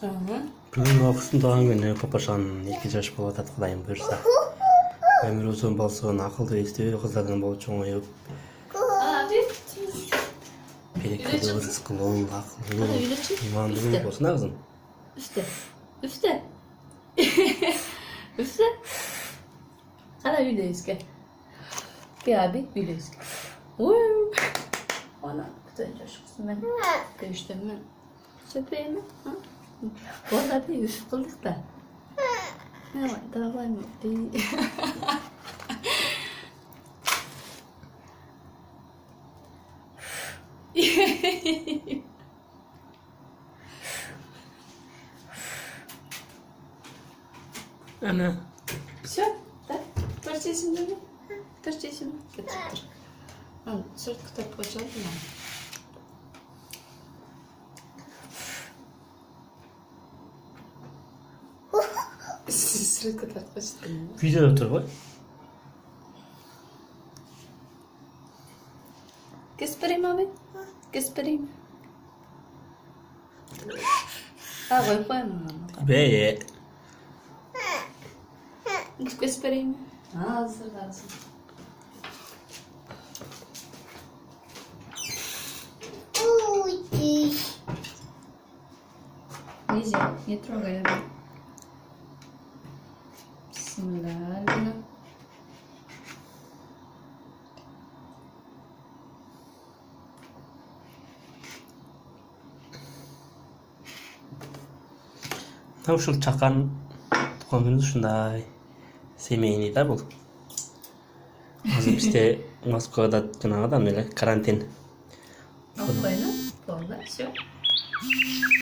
Hı hı. Бүгін оқыстың туған күні папашаның 2 жаш болады Құдайым бұйырса. Өмір ұзын болсын, ақылды естеулі қыздардан болып чоңайып, Abi. берекелі рызқылы, ақылlı, Hadi öyle çık. иманды Üfle. болсын ағзым. Üfle. Üfle. Üfle. Ana öyle Özge. Bir abi öyle Özge. Ana güzel coşkusun ben. Görüştüm ben. Söpeğimi. Bu arada bir üf kıldık da. Ne var? Daha var mı? Değil. Ana. Все, да? Торчи şimdi mi? Торчи şimdi. Getir dur. Al, sırt kitap açalım mı? Sırt kitap açalım mı? Videoda тұр ғой. Göstereyim abi. Göstereyim. Ha koyayım mı? Be. Göstereyim. Ha hazır lazım. Нельзя, не трогай его. Bismillah. Ушул чакан туган күнү ушундай семейный да бул. Азыр бизде Москвада жанагыдан эле карантин. Спокойно, полно, все.